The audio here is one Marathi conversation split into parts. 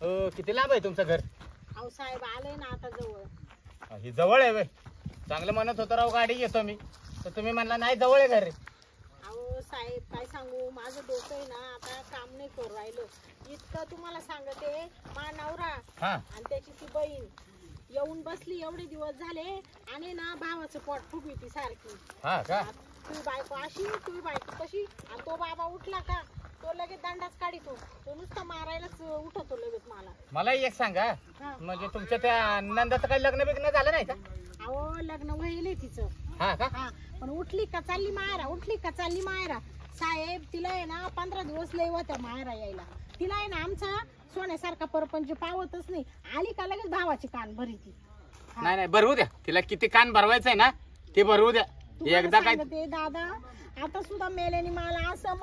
किती लांब आहे तुमचं घर? अहो साहेब आले ना आता जवळ. ही जवळ आहे. चांगलं म्हणत होतं राव गाडी घेतो मी, तर तुम्ही म्हणला नाही जवळ आहे घर. अहो साहेब काय सांगू, माझं डोकं आहे ना आता काम नाही करू राहिलं. इतकं तुम्हाला सांगते, मा नवरा आणि त्याची ती बहीण येऊन बसली एवढे दिवस झाले आणि ना भावाचं पोट फुगविती सारखी. हा का? तुझी बायको अशी, तुझी बायको कशी, आणि तो बाबा उठला का तो लगेच दंडाच काढितो. तो नुसता मारायलाच उठतो लगेच मला. मला एक सांगा, म्हणजे तुमच्या त्या नंदाचं काही लग्न बिग्न झालं नाही का? अहो लग्न व्हायलंय तिचं. हा का? हा, पण उठली का चालली मायरा, उठली का चालली मायरा. साहेब तिला आहे ना 15 दिवस लय होत्या मायरा यायला. तिला आहे ना आमचा सोन्यासारखा परपंच पावतच नाही. आली का लगेच भावाची कान भरी ती. नाही नाही, भरवू द्या तिला. किती कान भरवायचंय ना ते भरवू द्या. एकदा काय ते दादा आता सुद्धा मेल्याने मला असं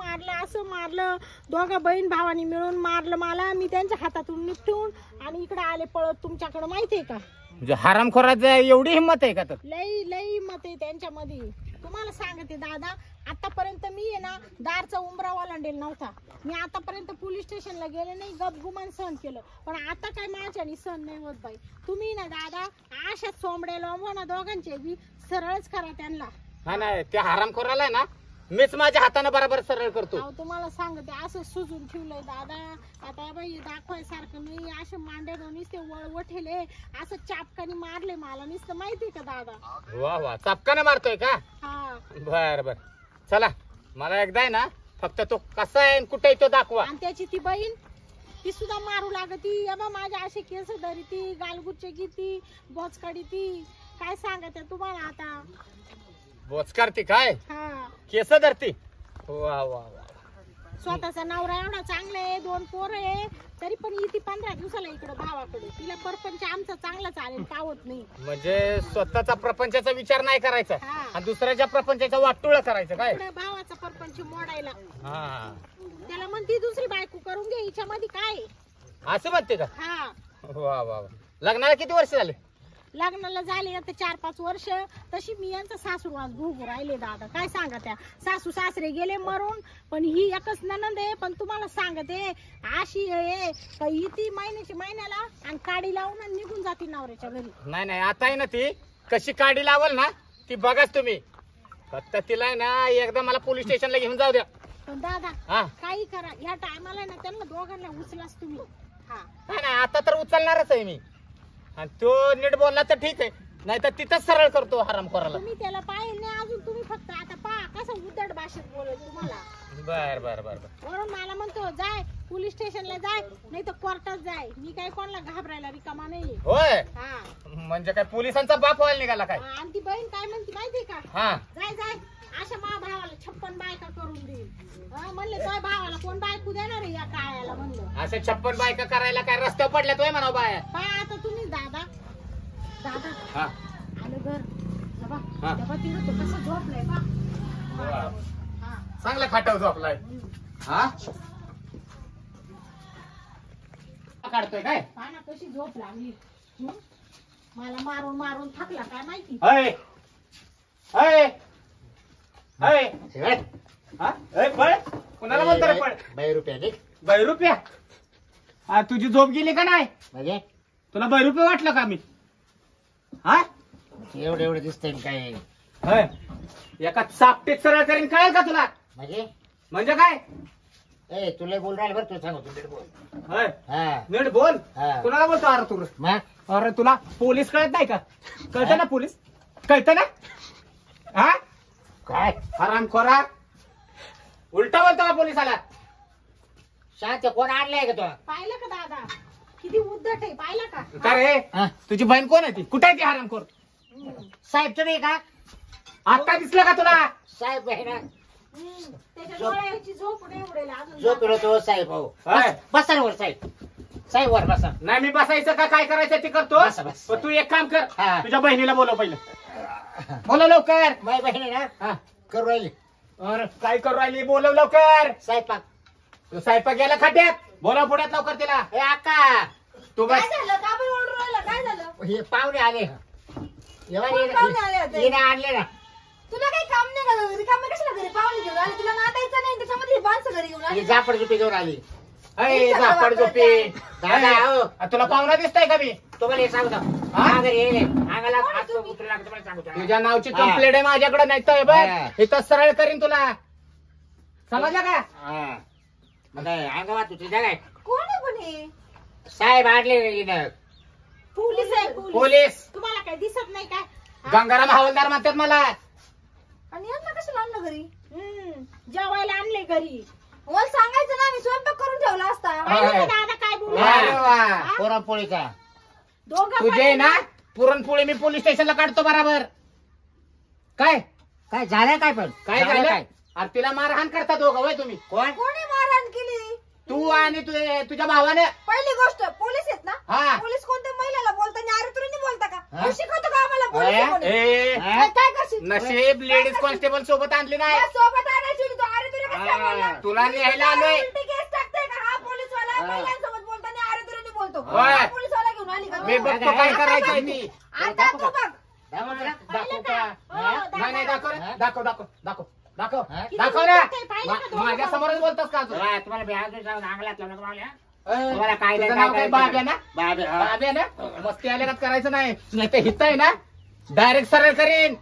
मारलं. दोघा बहीण भावानी मिळून मारलं मला. मी त्यांच्या हातातून निपटून आणि इकडे आले पळत तुमच्याकडे. माहितीये का? म्हणजे हरामखोराचं एवढी हिंमत आहे का? तर लई हिंमत आहे त्यांच्यामध्ये. तुम्हाला सांगते दादा, आतापर्यंत मी आहे ना दारचा उंबरा ओलांडेल नव्हता. मी आतापर्यंत पोलीस स्टेशनला गेले नाही, गपगुमान सहन केलं. पण आता काय माझ्याने सहन नाही होत बाई. तुम्ही ना दादा अशा सोंबड्याला म्हणा दोघांचे बी सरळच करा त्यांना. हा नाही, त्या हरामखोराला आहे ना मीच माझ्या हाताने बरोबर सरळ करतो. तुम्हाला सांगते असं सुजून ठेवलंय दादा. आता बाई दाखवायसारखं नाही. असे मांड्या नुसते वळवठेले असं चापकानी मारले मला नुसतं. माहितीये का दादा? वा वा, चापकाने मारतोय का? हा. बर बर, चला मला एकदा आहे ना फक्त तो कसा आहे कुठे आहे तो दाखवा. आणि त्याची ती बहीण ती सुद्धा मारू लागती. अबा माझ्या असे केस धरीती, गालगुच्चे घेती, बोच काढीती. काय सांगते तुम्हाला आता? बोच करते काय? हा, केस धरती. वा वा वा. स्वतःचा नवरा एवढा चांगला आहे, 2 पोरं आहे, तरी पण येते 15 दिवसाला इकडे भावाकडे. तिला परपंच आमचा चांगला चालेल पावत नाही. म्हणजे स्वतःचा प्रपंचाचा विचार नाही करायचा हा. आणि दुसऱ्याच्या प्रपंचाचा वाटोळं करायचं काय? इकडे भावाचा परपंच मोडायला. हा, त्याला म्हणती दुसरी बायको करून घे, हिच्यामध्ये काय? असं म्हणते का? हा. वा वा वा. लग्नाला किती वर्ष झाले? लग्नाला झाले आता 4-5 वर्ष. तशी मी यांचा सासूरवास भोगू राहिले दादा. काय सांगा, त्या सासू सासरे गेले मरून, पण ही एकच ननंद आहे. पण तुम्हाला सांगते अशी आहे का ही ती महिन्याला आणि काडी लावून आणि निघून जाते नवऱ्याच्या घरी. नाही नाही, आता आहे ना ती कशी काढी लावल ना ती बघाच तुम्ही. फक्त तिला आहे ना एकदा मला पोलीस स्टेशनला घेऊन जाऊ द्या. पण दादा हा, काही करा, या टायमाला ना त्यांना दोघांना उचलाच तुम्ही. हा, नाही नाही, आता तर उचलणारच आहे मी. आणि तो नीट बोलला तर ठीक आहे, नाही तर तिथंच सरळ करतो हरामखोराला. तुम्ही त्याला पाहिजे नाही अजून. तुम्ही फक्त आता पहा कसं उद्धट भाषेत बोलत तुम्हाला. बर बर बर बर. म्हणून मला म्हणतो जाय पोलीस स्टेशनला जाय, नाही तर कोर्टात जाय. मी काय कोणाला घाबरायला रिकामा नाही. होय, हा. म्हणजे काय पोलिसांचा बाप व्हायला निघाला काय? आणि ती बहीण काय म्हणते माहितीये का? हा, जाय अशा मा भावाला 56 बायका करून देईल. म्हणले तुझ्या भावाला कोण बायको देणार आहे या काळ्याला? म्हणलं असे 56 बायका करायला काय रस्त्यावर पडल्यात होय म्हणा बाया? पहा आता तुम्ही दादा हा, आलं घर बाबा. हा. तेव्हा तिथं तो कसं झोपलाय बा. वा. हा. चांगला खाटाव झोपलाय. हा, काढतोय काय? पहा ना कशी झोप लागली. मला मारून मारून थकला काय माहिती. अय अय अय, हा? अय, पळ. कुणाला म्हणतो रे पळ? 2 रुपये दे. 2 रुपया? हा, तुझी झोप गेली का नाही? म्हणजे तुला 2 रुपये वाटलं का मी? हा, एवढे दिसतंय काय? होय, एका चापटीत सरळ करीन कळेल का तुला? म्हणजे काय? ए तुला बोल राहिलं बरं, तू सांगू तू बोल. होय, हा नीट बोल. हा. कुणाला बोलतो अरे तू? मग अरे तुला पोलीस कळत नाही का? कळतं ना पोलीस? कळतं ना? हा, काय हरामखोरा उलटा बोलतो का पोलिसाला? शांत कोण आणलंय का तो? पाहिलं का दादा किती उद्धट आहे? पाहिलं का? का रे, हा? तुझी बहीण कोण आहे ती? कुठे आहे ती हरामखोर? साहेब तुम्ही का? आता दिसलं का तुला? साहेब आहे ना? त्याच्या डोळ्याची झोप नाही उडेल अजून. जो पिलो तो साहेब हो. होय. बसा ना वर साहेब. साहेब वर बसा. नाही मी बसायचं का काय करायचं ते करतो. बस, बस. पण तू एक काम कर, हा. तुझ्या बहिणीला बोलव पहिलं. बोलव लवकर. माझी बहीण आहे ना हा, करू राहिली अरे काय करू राहिली? बोलव लवकर. स्वयंपाक. तू स्वयंपाक गेला खाट्यात. बोलव पुढ्यात लवकर तिला. ए अक्का तू काय बस. झालं? का बरं ओरडू राहिला? काय झालं? हे पाहुणे आले. कोण पाहुणे आले होते? हिने आणले ना. तुला काही काम नाही का? रिकामे कशाला घरी पाहुणे घेऊन आले? तुला नांदायचं नाही त्याच्यामध्ये माणसं घरी घेऊन आली. ही जाफर जुपी घेऊन आली. अय झापड झोपी दादा हो तुला पाहुणा दिसताय का मी तुम्हाला हे सांगतो हा? माघारी येईल अंगाला हात उतरू लागतो तुम्हाला सांगतो तुझ्या नावची हा. कंप्लेंट आहे माझ्याकडे नाही तर हा. बघ इथं सरळ करीन तुला समजलं का हा. मग काय अंगावात तुझी जागा आहे कोण आहे पण हे? साहेब आणले इथं. पोलीस आहे पोलीस. पोलीस तुम्हाला काय दिसत नाही काय हा? गंगाराम हवालदार म्हणतात मला आणि यांना कशाला आणलं घरी जेवायला आणले घरी मला सांगायचं ना मी स्वयंपाक करून ठेवला असता माहिती का दादा काय बोलू अरे वा. हा? पुरणपोळीचा दोघं तुझे पण ना पुरणपोळी मी पोलीस स्टेशनला काढतो बराबर काय काय झालं काय पण काय झालं अरे तिला मारहाण करता दोघं वय तुम्ही कोण कोणी मारहाण केली तू आणि तुझ्या भावाने पहिली गोष्ट पोलीस आहेत ना हा पोलीस कोणत्या महिलाला बोलताना अरे बोलता का हा? तू शिकवतो का आम्हाला अरे? पोलीस म्हणून? ए हा? काय करशील नशीब लेडीज कॉन्स्टेबल सोबत आणली नाही त्या सोबत आणायची होती, तो अरे तुरे कसं काय बोलला? तुला न्यायला आलोय उलटी केस टाकताय का हा पोलीसवाला हा. महिलांसोबत बोलताना अरे तुरे बोलतो होय. हा पोलीसवाला घेऊन आली का मी तू? बघतो काय करायचंय ती आता तू बघ दाखव तुला. दाखव का? का हो, नाही नाही दाखव रे. हा? दाखव दाखव दाखव दाखव हा? दाखव ना किती पाहिलं का दोघं? माझ्या समोरच बोलतोस का अजून तुला- तुम्हाला बिहार सांगून अंगलात लावलं का मला? ए, तुम्हाला काय तुझं नाही, नाव काय काय करायचं बाब्या ना बाबे, हा. बाब्या ना मस्ती आल्या करायचं नाही नाही तर हित आहे ना डायरेक्ट सरळ करीन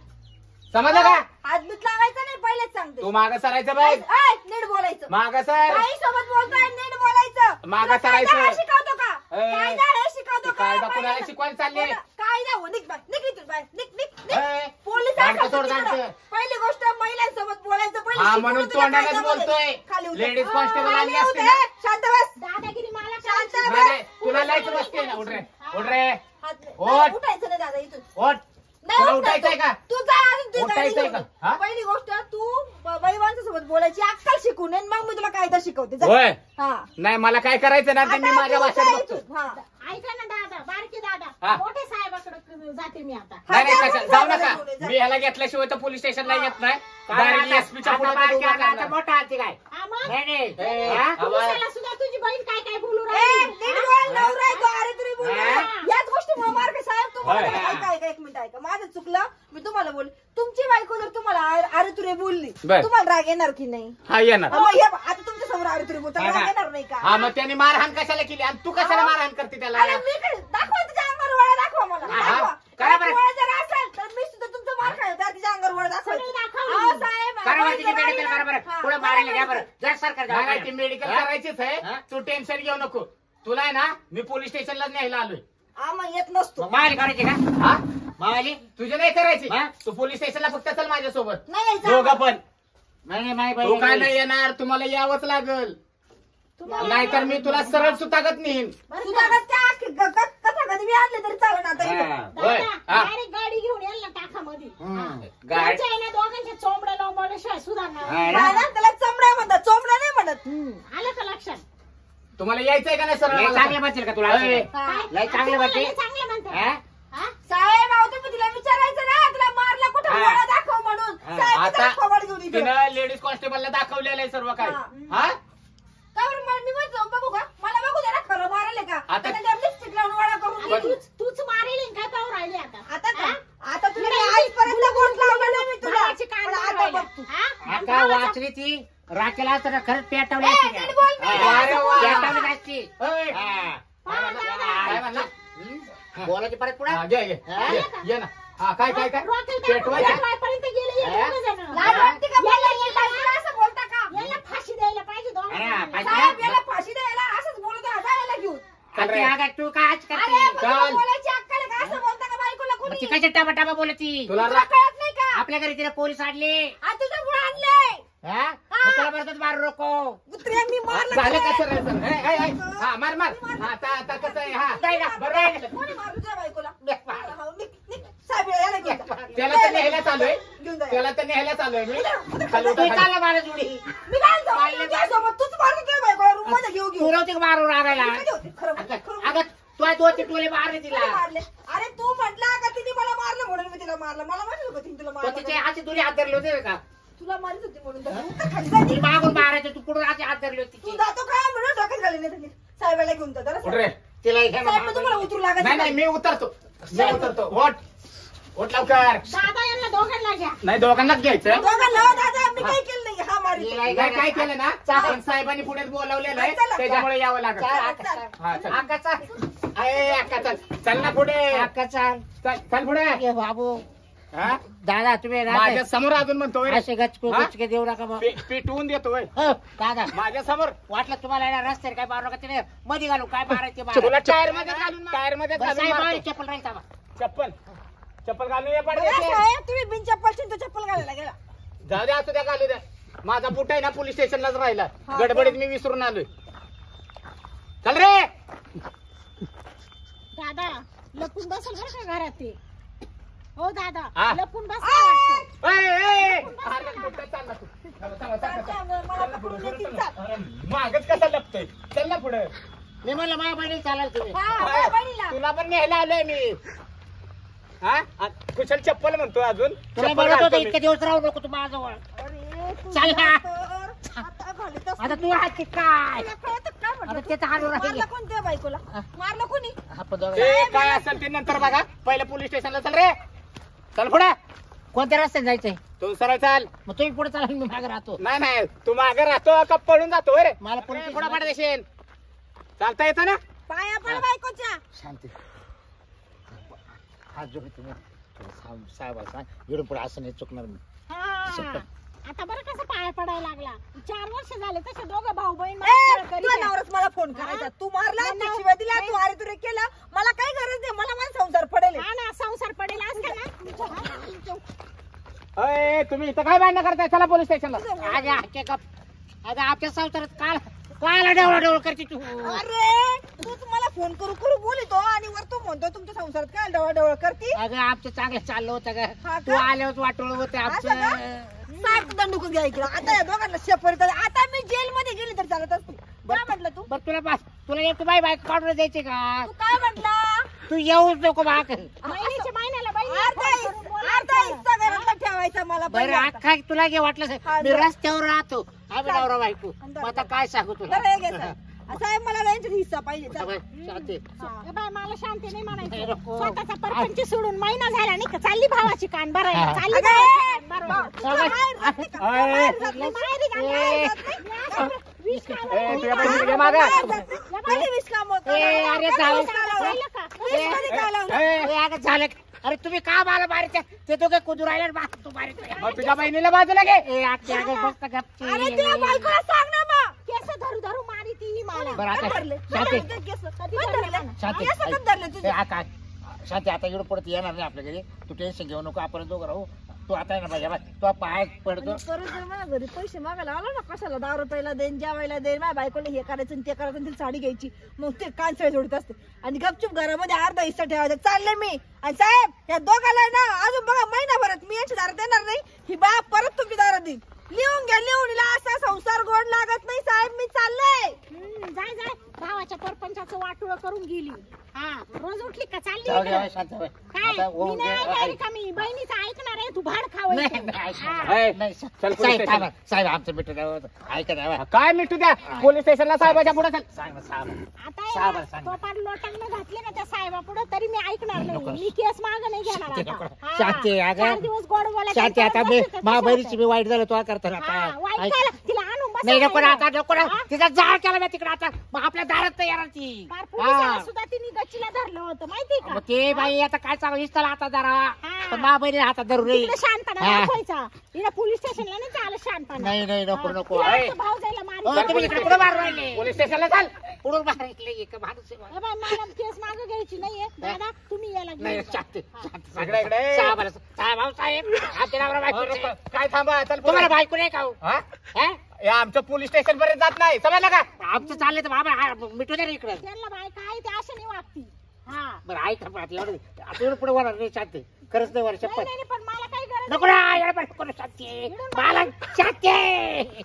समजलं का हात बीत लावायचा नाही पहिलेच सांगते तू मागं सरायचं बाई ऐ, नीट बोलायचं मागं सर काही सोबत बोलतोय नीट बोलायचं मागं तुला कायदा सरायचं. हे शिकवतो का ए, कायदा हे शिकवतो का कायदा कुणाला पहिल्यांदा- शिकवायला चालले? कायदा हो निघ बाय निघ इथून बाय निघ निघ निघ ए, पोलीस दांडकं सोड, दांडकं. पहिली गोष्ट महिलांसोबत बोलायचं पहिलं हा शिकवलं म्हणून तुला तोंडानेच कायद्यामध्ये. बोलतोय खाली उतर. लेडीज कॉन्स्टेबल खाली आणली असते उतर. ना शांत बस दादागिरी मला शांत नाही, नाही, तुला लायचं बसते ना उठ रे उठ रे उठ ओट. उठायचं नाही दादा इथून उठ नाही तुला उठणार उठायचंय तू. का तू जा आणि तू उठायचंय जा का? हा? पहिली गोष्ट तू बाई माणसासोबत बोलायची अक्कल शिकून आणि मग मी तुला कायदा शिकवते जा. होय हा नाही मला काय करायचं ना ते मी आता माझ्या तू भाषेत जा बघतो इथून. हा. ऐका ना दादा बारके हा. दादा मोठे साहेबाकडे जाते मी आता नाही नाही हा, कशा जा, जाऊ जा, नका जा, जा. मी ह्याला घेतल्याशिवाय तर पोलीस स्टेशनला येत नाही काय डायरेक्ट आता- एसपीच्या आता पुढे बारकी उभा आला, आता करणार. मोठा आलती काय हा, मग? नाही नाही ए, हा? आवाज- पुरुषाला सुद्धा तुझी बहीण काय काय बोलू राहिली नीट बोल नवरा आहे तो अरे तुरी बोल हा? याच गोष्टीमुळे मार्ग साहेब तुम्हाला होय. ऐका एक मिनिट ऐका माझं चुकलं मी तुम्हाला बोल तुमची बायको जर तुम्हाला अरे तुरे बोलली बर. तुम्हाला राग येणार की नाही हा येणार मग हे बघ, आता तुमच्या समोर अरे तुरे बोलता राग येणार नाही का हा मग त्याने मारहाण कशाला केली आणि तू कशाला मारहाण करते त्याला अरे मी काय दाखवा तुझ्या अंगावर वळा दाखवा मला हा, हा. दाखवा करा बरं. वळा जर असेल तर मी सुद्धा तुमचं मार खाईल तर तिच्या अंगावर वळा दाखवा साहेब करा बरं तिची मेडिकल करा बरं हा, पुढे मारायला घ्या बरं जर सरकार नाही नाही, ती जाऊ मेडिकल हा? करायचीच आहे हा? तू टेन्शन घेऊ नको तुला आहे ना मी पोलीस स्टेशनला न्यायला आलोय मग येत नसतो मग मावाली करायची का हा मावाली तुझी नाही करायची हा? तू पोलीस स्टेशनला फक्त चल माझ्यासोबत नाही यायचं दोघं पण नाही नाही तू काय बाई नाही येणार तुम्हाला यावंच लागल तुम्हाला- नाहीतर मी तुला सरळ सुतागत नेईन सुधागत कथा कधी मी आणले तरी चालेल आता इथं. हा. होय. हा. डायरेक्ट गाडी घेऊन येईल ना टाकामध्ये हम्म. गाड त्यांच्या आहे ना दोघांच्या चोंबड्या लोंबवल्याशिवाय सुधारणार हा नाही. ना? नाही ना, त्याला चमड्या म्हणतात चोंबड्या नाही म्हणत आलं का लक्षात तुम्हाला यायचंय का नाही सरळ लय मला चांगले सांग. म्हणतील का तुला अय. काय? लय चांगलं तुम्हाला म्हणते. लय चांगलं म्हणतात हा? हा? साहेब आहो तुम्ही तिला विचारायचं ना तुला मारला कुठं हा. वळा दाखव म्हणून हा. साहेब आता दाखव वळ घेऊन इकडं. तिनं लेडीज कॉन्स्टेबलला दाखवलेलं आहे सर्व काय हा. हा का बरं मग मी म्हणतो बघू का मला बघू दे ना खरं मारेल का आता- लिपस्टिक लावून वळा करून पण- तूच मारेल काय पाहू राहिले आता तुला मी आजपर्यंत बोट लावला नाही मी तुला पण आता बघ तू. आता वाचली ती राखेला असताना खरंच पेटवली ए, असती नीट का? बोल ना. हा. अरे वा. पेटवली असती अय. हा. काय म्हणला? हम्म. बोलायची परत पुढे हा, घे, घे. हा? ये ना हा काय काय काय पेटवायचं लाज वाटते का मला याला असं बोलता का याला फाशी द्यायला पाहिजे अरे, दोघांना. फाशी साहेब, द्या. याला फाशी द्यायला असंच बोलत आहे, जायला घेऊन आणि ती आगात तू काय आज अरे करते मग तुला चल. बोलायची अक्कल आहे का असं बोलता का बायकोला मग ती कोणी कशी टाबा टाबा बोलती तुला तुला कळत नाही का आपल्या घरी तिला पोलीस आणले आज तुझं गुण आणलंय हा? मग तुला बरं मारू नको कुत्र्या मी मारलं झालं का तुला. सरळ सरळ? ए, ए, ए. हा मार मार आता कसं आहे हा नाही ना, बरं आहे. कोणी मारू तुझ्या बायकोला निघ, मार. हो, निघ, निघ. साहेब याला घेऊन जा. त्याला तर न्यायला चालू आहे घेऊन जा. त्याला तर न्यायला चालू आहे मी खाली तू उतर, खाली. चालला मारा जोडी मी काय जाऊ तुझ्यासोबत तूच मारतो तुझ्या बायकोला रूम मध्ये घेऊ तू घेऊ नव्हती का मारून आणायला कधी होते? खरं अगं तू आज 2-3 टोले मारले कोणी तिला मारले अरे तू म्हटला का तिने मला मारलं म्हणून मी तिला मारलं मला माहिती होतं तिने तुला तो तिचे मारलं हाती दोन्ही हात धरले होते का तुला मारित होती म्हणून तर तू खाली जा ती ती. मागून मारायचं तू कुठून हाती हात धरले होते तू तिचे जातो काय म्हणून डोक्यात घाली नाही साहेबाला घेऊन जा जरा उठ रे तिला इथे साहेब मग तुम्हाला उतरू नाही लागायचं नाही मी उतरतो वोट उठ लवकर. दादा यांना दोघांना घ्या. नाही दोघांनाच घ्यायचं. दोघांना हो दादा मी काही केलं नाही हा मारी नाही काय केलं ना पण साहेबांनी पुढे बोलवलेलं आहे चला. त्याच्यामुळे यावं लागेल. हा चल. अरे अक्का चल चल ना पुढे. चाल चल चल पुढे. ये बाबू हा? दादा तुम्ही माझ्या समोर अजून म्हणतोय रे. असे गचकू हा? गचके देऊ नका मग. पिटवून देतोय हो, दादा माझ्या समोर. वाटलं तुम्हाला येणार रस्त्यावर काय मारू नका तिने मध्ये घालू काय मारायचे तुला टायर मध्ये घालून टायर मध्ये घालून मारतो. चप्पल राहील थांबा. चप्पल चप्पल घालून ये बघा पडते. साहेब तुम्ही बिन चप्पल तो चप्पल घालायला गेला जाऊ द्या असू द्या घालू द्या. माझा बूट आहे ना पोलीस स्टेशनलाच राहिला. हा, गडबडीत मी विसरून आलोय. चल रे. दादा लपून बसल बरं का घरात ते. हो दादा हा. लपून बस. अरे कुठं चालला तू? चला, चला, चला, चला. चल ना पुढं, चल ना. अरे, मागच कसा लपतोय. चल ना पुढे. मी म्हणलं माझ्या बहिणी चालाल तुम्ही हा बहिणीला तुला पण न्यायला आलोय मी. हा कुशल चप्पल म्हणतो अजून. तुला चप्पल म्हणत घालतो होतं मी. इतके दिवस राहू नको तू माझ्याजवळ. अरे तू चल ना. तर आता घालीत असतो. आता तू हात काय तुला कळतं काय आता म्हटलं ते तर हाडून राहिले. मारलं कोणत्या बायकोला मारलं कोणी आपण दोघं ते काय असेल ते नंतर बघा. पहिले पोलीस स्टेशनला चल रे. चल पुढे. कोणत्या रस्त्याने जायचंय तू सरळ चाल. मग तुम्ही पुढे चाला मी मागे राहतो. नाही नाही तू मागे राहतो का पळून जातो रे. मला पोलीस पुढे पाठ देशील. चालता येतं ना. पाया पड बायकोच्या शांती हात जोडून तुम्ही साहेब सांग इकडून पुढे असं नाही चुकणार मी. हा. आता बरं कसं पाया पडायला लागला. 4 वर्ष झाले तसे दोघं भाऊ बहीण तुझा नवराच मला फोन करायचा तू मारला नाही, तू शिवाय दिला तू अरे तुरे केला मला काही गरज नाही मला माझा संसार पडेल हा ना संसार पडेल असता ना. अय तुम्ही इथं काय भांडणं करताय. चला पोलीस स्टेशनला. अगं हाके का अगं आपल्या संसारात काल डेवळा डेवळ करते तू. अरे तूच मला फोन करू करू बोलितो आणि वर तू म्हणतो तुमच्या संसारात काय डवळ डवळ करती अगं आमचं चांगलं चाललं होतं हा का का? तू आल्यावर वाटोळ होते असं आमचं. सारखं दंडूकच घ्या इकडं आता या दोघांना शेपरी आता मी जेल मध्ये गेली तर चालत असते काय म्हटलं तू बरं तुला एक बाई बाईक काढून द्यायची का तू काय म्हटला तू येऊच नको बाक. महिन्याच्या महिन्याला बहिणीला अर्धा फोन करून अर्धा बोलायचं. हिस्सा घरातला ठेवायचा मला बरं पहिले आता. अख्खा तुला घे वाटलं हा, मी बरं. रस्त्यावर राहतो आम्ही नवरा बायको मग आता काय सांगू तुला. बरं हे घे साहेब. साहेब मला यांच्यात हिस्सा पाहिजे चल. शांती ए बाय मला शांती नाही नाही म्हणायचं. नको. स्वतःचा परपंच सोडून महिना झाला नाही का चालली भावाची कान भरायला. हा. चालली अगं, भावाची कान बा- भरायला. तुझं बाहेर जात नाही का? अय. बाहेर जात नाही. माहेरी जा, माहेरी जात नाही. मी असं विष खायला ए, तुझ्या लागली. बहिणीला घे मागं. बाहेर जात नाही. पहिले विष कामं करा. ए, अरे पहिले जाऊ. विष कालवलं. पाहिलं का? विष मध्ये कालवलं. ए, अगं झालं का? अरे तुम्ही का मला मारते ते दोघे कुदू राहिले बा तू मारते. मग तुझ्या बहिणीला बाजूला घे. ए आत्या अगं मस्त गपची. अरे तुझ्या बायकोला सांग ना मग. केस धरू धरू मारी ती मला. बरं आता कधी धरले? शांती कधी केस? कधी कधी धरले? धरले? शांती केस कधी धरले तुझे? ए, आता शांती आता इकडं पडत येणार नाही आपल्या घरी तू टेन्शन घेऊ नको आपण दोघं राहू. तू आता आहे ना पाहिजे तो पाय पडतो. आणि परत जर मला घरी पैसे मागायला आला ना कशाला 10 रुपयाला देईन जेवायला देईन माझ्या बायकोला हे करायचं आणि ते करायचं आणि तिला साडी घ्यायची मग ते कांचळे जोडत असते आणि गपचूप घरामध्ये अर्धा हिस्सा ठेवायचा चालले मी आणि साहेब या दोघाला ना अजून बघा महिनाभरात मी यांच्या दारात येणार नाही ही बा परत तुमची दारात देईन लिहून घ्या लिहून हिला असा संसार गोड लागत नाही साहेब मी चालले जाय जाय भावाच्या परपंचाचं वाटोळं करून गेली. हा रोज उठली का चालली जाऊ दे इकडं? शांत होय. काय आता मी होऊन नाही दे. ऐकणार का मी बहिणीचं ऐकणार आहे तू भाड नाही, खावायचं. नाही, हा. ए, नाही, चल पोलीस साहेब स्टेशन. थांबा. साहेब आमचं मिठू द्यावं ऐका द्यावा. काय मिठू द्या पोलीस स्टेशनला साहेबाच्या पुढे चल. सांग ना साहेब. आता साहेब, आहे ना, सांग. तो पार लोटांना घातले ना त्या साहेबा पुढे तरी मी ऐकणार नको. नाही. मी केस माग नाही घेणार शांती आता. नको. हा. शांती, अगं. 4 दिवस गोड बोलायचं शांती आणि आता परत मी बसायचं मा तसं बहिणीची होतं. मी वाईट झालं तो करताना हा, आता वाईट ऐक. झालं. तिला आणून नाही नको ना बसायचं. आता नको ना हा? तिचा जाळ केला मी तिकडे आता मग आपल्या दारात तर येणार ती. पार पोलिसाला हा. सुद्धा तिने गच्चीला धरलं होतं माहिती का? मग ते बाई आता काय सांगू इस्ताला आता जरा हा. पण मा बहिणी हातात धरू रे. तिकडे शांतपणा हा. दाखवायचा. हिला पोलीस स्टेशनला नाही चालत शांतपणा. नाही नाही नको हा. नको. तिला ऐ. असं भाव जायला हो, मारी. तुम्ही इकडे कुठं मारू राहिले पोलीस स्टेशनला चाल. पुढून बाहेर इथले एक माणूस आहे. ए बाई, मला केस मागे घ्यायची नाहीये. दादा तुम्ही याला नाही घेऊन जा. शांती हा. शांती इकडे, इकडे. साहेब आला. साहेब आहो, साहेब आमच्या नवरा बायको नाही. काय थांबा चल तुम्हाला पुढे. बायको नाही का हो? हा? हा? हे आमचं पोलीस स्टेशन पर्यंत जात नाही समजलं का. आमचं चाललंय तर बाबा हा, मिठू दे रे इकडे. त्यांना बाय काय ते अशा नाही वागती. हा बरं ऐक ना आता एवढं आता एवढं पुढे होणार नाही शांती खरंच नाही वर नाही शपथ नाही, पण मला काही गरज नको ना एवढं पण नको ना शांती मला शांती शांती. नाही.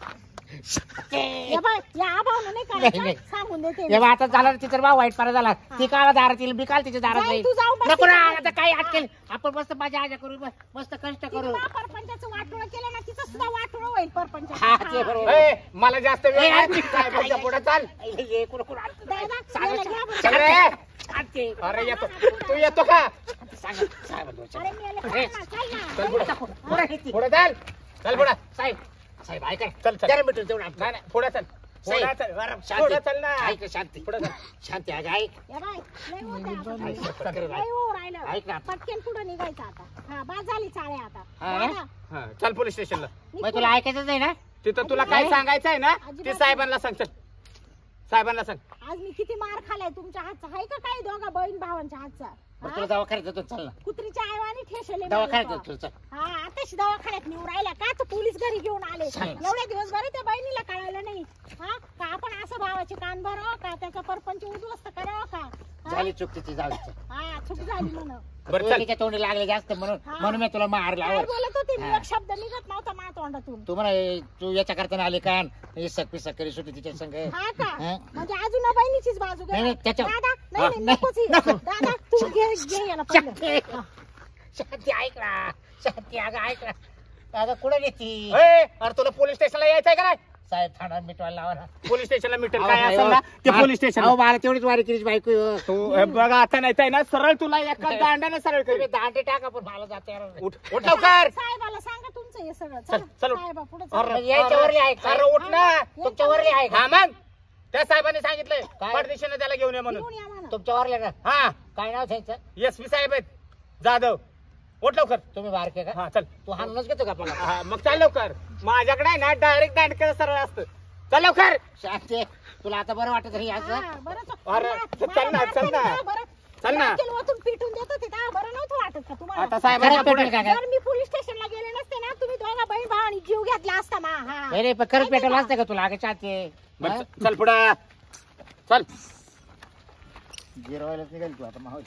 ए बाई, या आभावानं नाही नाही, करायचं. नाही. सांगून देते मी. जेव्हा आता झाला तिचा भाव वाईट पारा झाला ती काला दारात येईल मी काल तिच्या दारात जाई, जाईल तू जाऊन बस नको ना तिच्या आता काही अटकेल आपण मस्त मजा आजा करू मस्त कष्ट तिने करू. बा परपंचाचं वाटोळं केलं ना तिचं सुद्धा वाटोळं होईल परपंच. हा, ते बरोबर. ए, मला जास्त वेळ ए, नाही. साहेबाच्या पुढे चाल. ये, कुठं- कुठं आणतं? दादा, सांगा, याला घ्या बरं. चल रे. शांती. अरे येतो तू येतो का सांगा साहेब अरे मेले, चल ना, चल ना. चल पुढे पुढे पुढे चाल चल पुढे साहेब साहेब ऐका चल चल जरा मिटून तेवढं नाही नाही पुढे चल पुढे साहेब, चल बरं, शांती. पुढे चल ना ऐक शांती पुढे चल शांती ऐक ऐक ये बाय, लय होतंय आता. ऐक, लय होऊ राहिलं. ऐक ना. पटकन पुढे निघायचं आता. हा बस झाली चाळे आता. हा ना? दादा, हा चल पोलीस स्टेशनला मग तुला ऐकायचंच नाही ना तिथं तुला काय सांगायचं आहे ना ते साहेबांना सांग चल साहेबांना सांग आज मी किती मार खालाय तुमच्या हातचा आहे का काही दोघा बहीण भावांच्या हातचा मग हा? तुला दवाखान्यात जातो चल ना कुत्रीच्या आईवानी ठेशले दवाखान्यात जातो चल हा आताच दवाखान्यात नेऊ राहिला का तर पोलीस घरी घेऊन आले सांग. एवढ्या दिवस बरं त्या बहिणीला कळालं नाही हा का आपण असं भावाचे कान भरावं का त्याचा परपंच उद्ध्वस्त करावं का हा? झाली चूक तिची जाऊ दे. हा चूक झाली म्हणून बरं तू चल तिच्या तोंडी लागले जास्त म्हणून हा. म्हणून मी तुला मारला काय बोलत होते मी हा. एक शब्द निघत नव्हता माझ्या तोंडातून तू म्हणा तू याच्या करताना आले का पिसक पिसक करी सुटी तिच्या संग हा का हा. म्हणजे अजून बहिणीचीच बाजू घे नाही, नाही, त्याच्या- दादा हा, नाही नाही, नाही, नकोच ही. नको. दादा तू घे याला पहिलं हा. शांती ऐक ना शांती अगं ऐक ना अगं कुठं नेती ए, अरे तुला पोलीस स्टेशनला यायचंय का नाही साहेब ठाणा मिटवायला लावा ना पोलीस स्टेशनला मिटेल अहो, काय साहेब, असेल ना ते मला- पोलीस स्टेशन अहो, मला तेवढीच वारी केलीच बायको तू हे बघा आता नाही तर ना सरळ तुला एका दांड्याने सरळ तुम्ही करेल दांडे टाका पण मला जाते उठ उठ लवकर साहेबाला सांगा तुमचं हे सगळं चल, चल उठ. साहेबा पुढे अरे, यायच्या वरली आहे का? अरे उठ ना तुमच्या वरली आहे का हा मग त्या साहेबांनी सांगितलंय काय? परदेशाने त्याला घेऊन ये म्हणून घेऊन या म्हणा तुमच्या वरले ना हा काय नाव त्यांचं एसपी साहेब आहेत जाधव उठ लवकर तुम्ही बारके का हा चल तू हाणूनच घेतो का आपल्याला हा, मग चाल लवकर माझ्याकडे आहे ना डायरेक्ट दांडक्या सरळ असतं चल लवकर शांती तुला आता बरं वाटत रे असं हा, बरं तो- अरे, मला- चल ना, मला चल ना. मारताना बरं, चल ना. नारकेल ओतून पिटून देत होते तेव्हा बरं नव्हतं वाटत का तुम्हाला आता साहेबांच्या खरंच पुढे पेटवलं का काय? जर मी पोलीस स्टेशनला गेले नसते ना तुम्ही दोघा बहीण भावानी जीव घेतला असता मा हा नाही रे, पण खरंच पेट्रोल असतं का तुला अगं शांती बरं, चल पुढे चल जिरवायलाच निघाल तू आता माहोल